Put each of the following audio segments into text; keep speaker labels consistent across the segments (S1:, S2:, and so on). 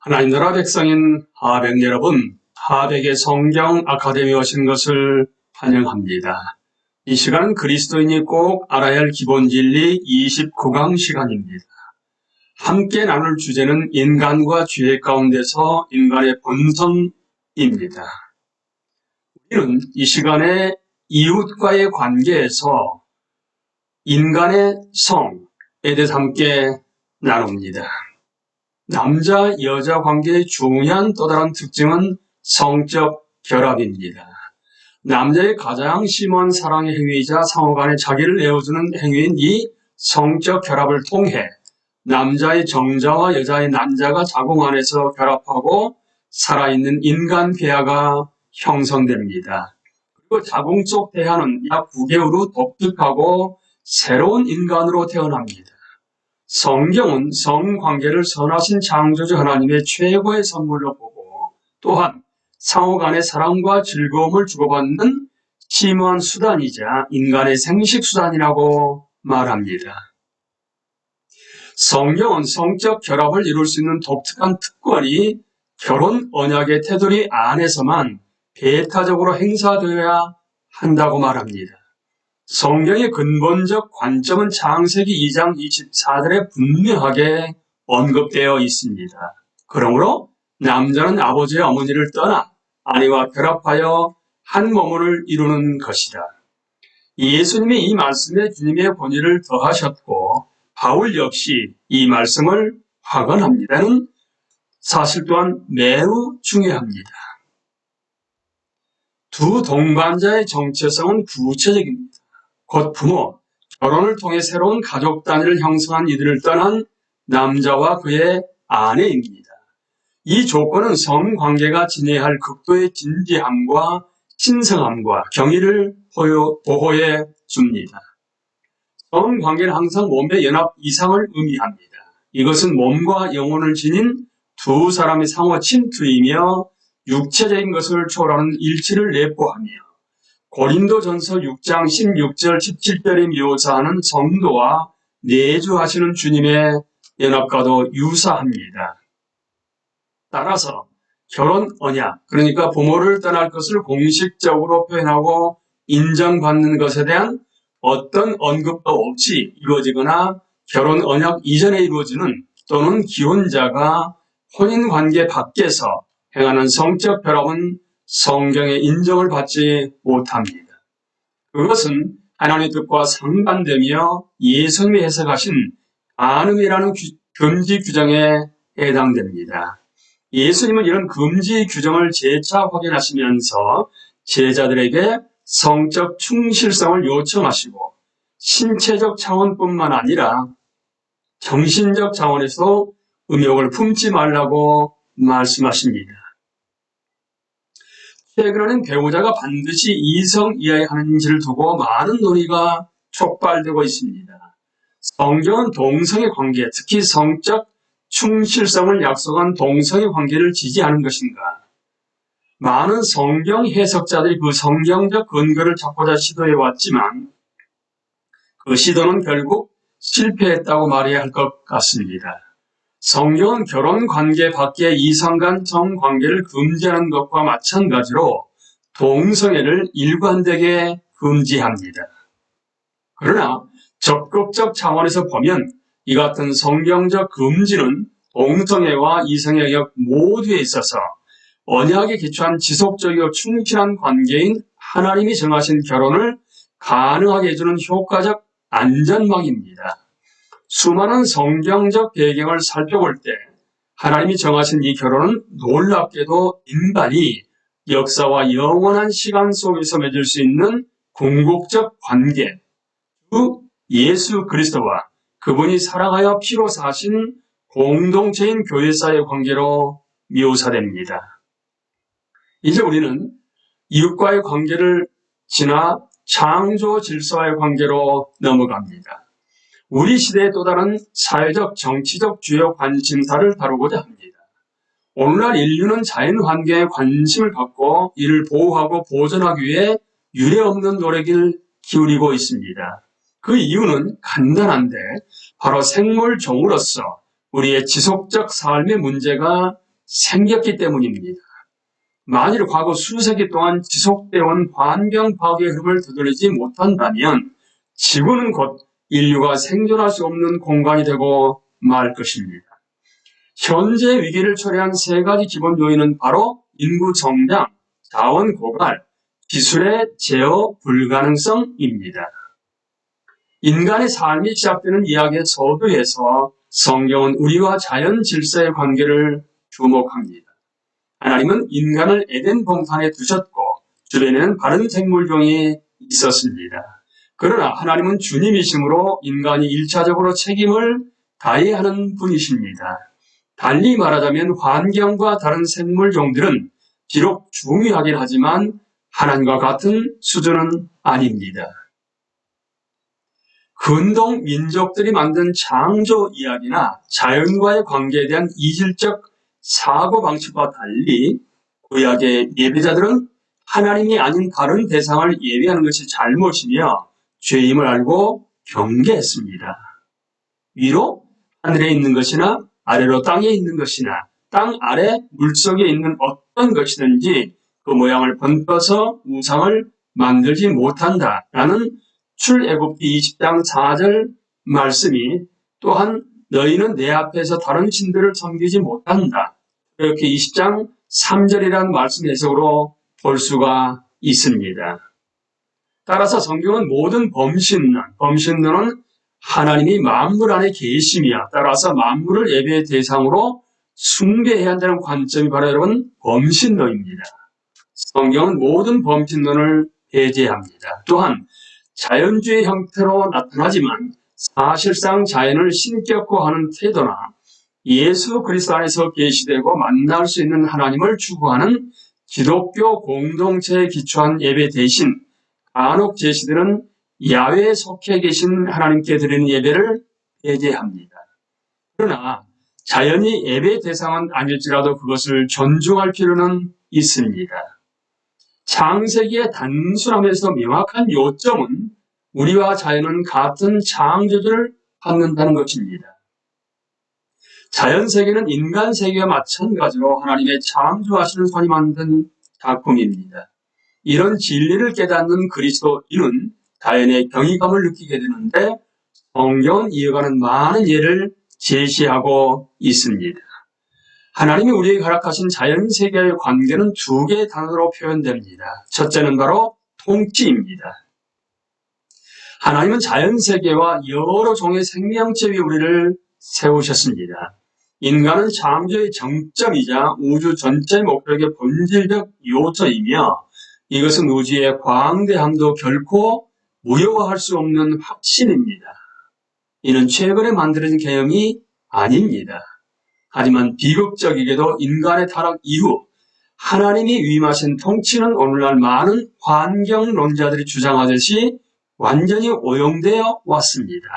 S1: 하나님 나라 백성인 하백 여러분, 하백의 성경 아카데미에 오신 것을 환영합니다. 이 시간은 그리스도인이 꼭 알아야 할 기본 진리 29강 시간입니다. 함께 나눌 주제는 인간과 죄 가운데서 인간의 본성입니다. 우리는 이 시간에 이웃과의 관계에서 인간의 성에 대해서 함께 나눕니다. 남자, 여자 관계의 중요한 또 다른 특징은 성적 결합입니다. 남자의 가장 심한 사랑의 행위이자 상호간에 자기를 내어주는 행위인 이 성적 결합을 통해 남자의 정자와 여자의 난자가 자궁 안에서 결합하고 살아있는 인간 배아가 형성됩니다. 그리고 자궁 속 배아는 약 9개월 후 독특하고 새로운 인간으로 태어납니다. 성경은 성관계를 선하신 창조주 하나님의 최고의 선물로 보고 또한 상호 간의 사랑과 즐거움을 주고받는 심오한 수단이자 인간의 생식수단이라고 말합니다. 성경은 성적 결합을 이룰 수 있는 독특한 특권이 결혼 언약의 테두리 안에서만 배타적으로 행사되어야 한다고 말합니다. 성경의 근본적 관점은 창세기 2장 24절에 분명하게 언급되어 있습니다. 그러므로 남자는 아버지와 어머니를 떠나 아내와 결합하여 한 몸을 이루는 것이다. 예수님이 이 말씀에 주님의 권위를 더하셨고 바울 역시 이 말씀을 확언합니다는 사실 또한 매우 중요합니다. 두 동반자의 정체성은 구체적입니다. 곧 부모, 결혼을 통해 새로운 가족 단위를 형성한 이들을 떠난 남자와 그의 아내입니다. 이 조건은 성관계가 지녀야 할 극도의 진지함과 신성함과 경의를 보호해 줍니다. 성관계는 항상 몸의 연합 이상을 의미합니다. 이것은 몸과 영혼을 지닌 두 사람의 상호 침투이며 육체적인 것을 초월하는 일치를 내포하며 고린도전서 6장 16절 17절에 묘사하는 성도와 내주하시는 주님의 연합과도 유사합니다. 따라서 결혼 언약, 그러니까 부모를 떠날 것을 공식적으로 표현하고 인정받는 것에 대한 어떤 언급도 없이 이루어지거나 결혼 언약 이전에 이루어지는 또는 기혼자가 혼인관계 밖에서 행하는 성적 결합은 성경의 인정을 받지 못합니다. 그것은 하나님의 뜻과 상반되며 예수님이 해석하신 간음이라는 금지 규정에 해당됩니다. 예수님은 이런 금지 규정을 재차 확인하시면서 제자들에게 성적 충실성을 요청하시고 신체적 차원뿐만 아니라 정신적 차원에서도 음욕을 품지 말라고 말씀하십니다. 최근에는 배우자가 반드시 이성이어야 하는지를 두고 많은 논의가 촉발되고 있습니다. 성경은 동성의 관계, 특히 성적 충실성을 약속한 동성의 관계를 지지하는 것인가? 많은 성경 해석자들이 그 성경적 근거를 찾고자 시도해왔지만 그 시도는 결국 실패했다고 말해야 할 것 같습니다. 성경은 결혼관계 밖의 이성간 성관계를 금지하는 것과 마찬가지로 동성애를 일관되게 금지합니다. 그러나 적극적 차원에서 보면 이 같은 성경적 금지는 동성애와 이성애 영역 모두에 있어서 언약에 기초한 지속적이고 충실한 관계인 하나님이 정하신 결혼을 가능하게 해주는 효과적 안전망입니다. 수많은 성경적 배경을 살펴볼 때 하나님이 정하신 이 결혼은 놀랍게도 인간이 역사와 영원한 시간 속에서 맺을 수 있는 궁극적 관계, 그 예수 그리스도와 그분이 사랑하여 피로 사신 공동체인 교회사의 관계로 묘사됩니다. 이제 우리는 이웃과의 관계를 지나 창조 질서와의 관계로 넘어갑니다. 우리 시대의 또 다른 사회적, 정치적 주요 관심사를 다루고자 합니다. 오늘날 인류는 자연환경에 관심을 갖고 이를 보호하고 보존하기 위해 유례없는 노력을 기울이고 있습니다. 그 이유는 간단한데 바로 생물종으로서 우리의 지속적 삶의 문제가 생겼기 때문입니다. 만일 과거 수세기 동안 지속되어 온 환경 파괴의 흐름을 되돌리지 못한다면 지구는 곧 인류가 생존할 수 없는 공간이 되고 말 것입니다. 현재 위기를 초래한 세 가지 기본 요인은 바로 인구 성장, 자원 고갈, 기술의 제어 불가능성입니다. 인간의 삶이 시작되는 이야기의 서두에서 성경은 우리와 자연 질서의 관계를 주목합니다. 하나님은 인간을 에덴 동산에 두셨고 주변에는 다른 생물종이 있었습니다. 그러나 하나님은 주님이시므로 인간이 1차적으로 책임을 다해야 하는 분이십니다. 달리 말하자면 환경과 다른 생물종들은 비록 중요하긴 하지만 하나님과 같은 수준은 아닙니다. 근동 민족들이 만든 창조 이야기나 자연과의 관계에 대한 이질적 사고방식과 달리 구약의 예배자들은 하나님이 아닌 다른 대상을 예배하는 것이 잘못이며 죄임을 알고 경계했습니다. 위로 하늘에 있는 것이나 아래로 땅에 있는 것이나 땅 아래 물속에 있는 어떤 것이든지 그 모양을 번떠서 우상을 만들지 못한다라는 출애굽기 20장 4절 말씀이 또한 너희는 내 앞에서 다른 신들을 섬기지 못한다. 이렇게 20장 3절이라는 말씀 해석으로 볼 수가 있습니다. 따라서 성경은 모든 범신론은 하나님이 만물 안에 계시며 따라서 만물을 예배의 대상으로 숭배해야 한다는 관점이 바로 여러분 범신론입니다. 성경은 모든 범신론을 배제합니다. 또한 자연주의 형태로 나타나지만 사실상 자연을 신격화하는 태도나 예수 그리스도 안에서 계시되고 만날 수 있는 하나님을 추구하는 기독교 공동체에 기초한 예배 대신 간혹 제시들은 야외에 속해 계신 하나님께 드리는 예배를 배제합니다. 그러나 자연이 예배 대상은 아닐지라도 그것을 존중할 필요는 있습니다. 창세기의 단순함에서 명확한 요점은 우리와 자연은 같은 창조주를 갖는다는 것입니다. 자연세계는 인간세계와 마찬가지로 하나님의 창조하시는 손이 만든 작품입니다. 이런 진리를 깨닫는 그리스도인은 자연의 경이감을 느끼게 되는데 성경은 이어가는 많은 예를 제시하고 있습니다. 하나님이 우리에게 허락하신 자연세계의 관계는 두 개의 단어로 표현됩니다. 첫째는 바로 통치입니다. 하나님은 자연세계와 여러 종의 생명체 위에 우리를 세우셨습니다. 인간은 창조의 정점이자 우주 전체의 목적의 본질적 요소이며 이것은 우주의 광대함도 결코 무효화할 수 없는 확신입니다. 이는 최근에 만들어진 개념이 아닙니다. 하지만 비극적이게도 인간의 타락 이후 하나님이 위임하신 통치는 오늘날 많은 환경론자들이 주장하듯이 완전히 오용되어 왔습니다.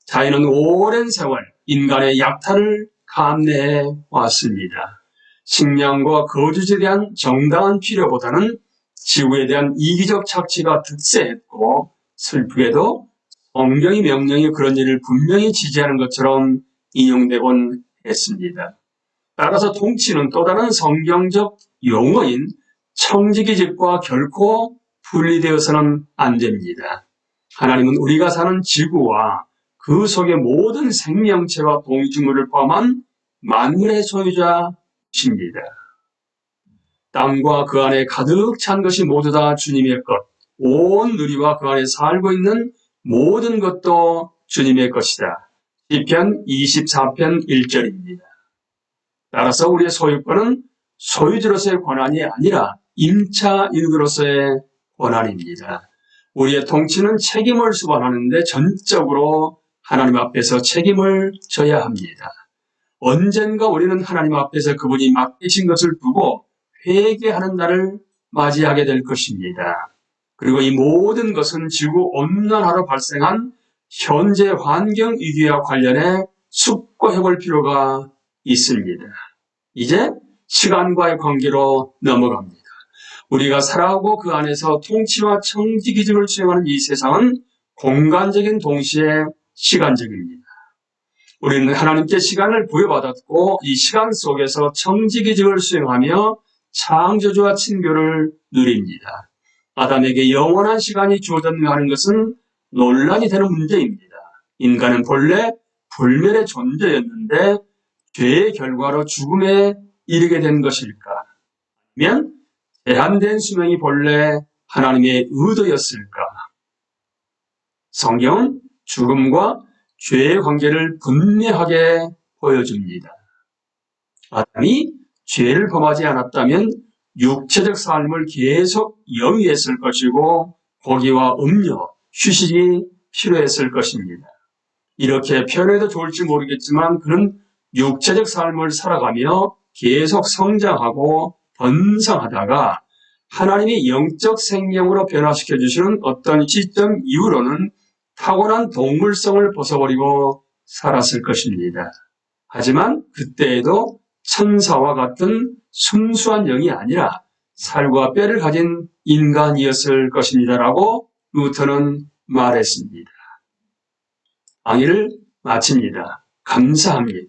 S1: 자연은 오랜 세월 인간의 약탈을 감내해 왔습니다. 식량과 거주지에 대한 정당한 필요보다는 지구에 대한 이기적 착취가 득세했고 슬프게도 성경의 명령이 그런 일을 분명히 지지하는 것처럼 인용되곤 했습니다. 따라서 통치는 또 다른 성경적 용어인 청지기직과 결코 분리되어서는 안 됩니다. 하나님은 우리가 사는 지구와 그 속의 모든 생명체와 동식물을 포함한 만물의 소유자이십니다. 땅과 그 안에 가득 찬 것이 모두 다 주님의 것, 온 누리와 그 안에 살고 있는 모든 것도 주님의 것이다. 시편 24편 1절입니다. 따라서 우리의 소유권은 소유주로서의 권한이 아니라 임차인으로서의 권한입니다. 우리의 통치는 책임을 수반하는데 전적으로 하나님 앞에서 책임을 져야 합니다. 언젠가 우리는 하나님 앞에서 그분이 맡기신 것을 두고 회개하는 날을 맞이하게 될 것입니다. 그리고 이 모든 것은 지구온난화로 발생한 현재 환경 위기와 관련해 숙고해 볼 필요가 있습니다. 이제 시간과의 관계로 넘어갑니다. 우리가 살아가고 그 안에서 통치와 청지기직을 수행하는 이 세상은 공간적인 동시에 시간적입니다. 우리는 하나님께 시간을 부여받았고 이 시간 속에서 청지기직을 수행하며 창조주와 친교를 누립니다. 아담에게 영원한 시간이 주어졌는가 하는 것은 논란이 되는 문제입니다. 인간은 본래 불멸의 존재였는데 죄의 결과로 죽음에 이르게 된 것일까? 아니면 제한된 수명이 본래 하나님의 의도였을까? 성경은 죽음과 죄의 관계를 분명하게 보여줍니다. 아담이 죄를 범하지 않았다면 육체적 삶을 계속 영위했을 것이고 고기와 음료, 휴식이 필요했을 것입니다. 이렇게 표현해도 좋을지 모르겠지만 그는 육체적 삶을 살아가며 계속 성장하고 번성하다가 하나님이 영적 생명으로 변화시켜 주시는 어떤 시점 이후로는 타고난 동물성을 벗어버리고 살았을 것입니다. 하지만 그때에도 천사와 같은 순수한 영이 아니라 살과 뼈를 가진 인간이었을 것입니다라고 루터는 말했습니다. 강의를 마칩니다. 감사합니다.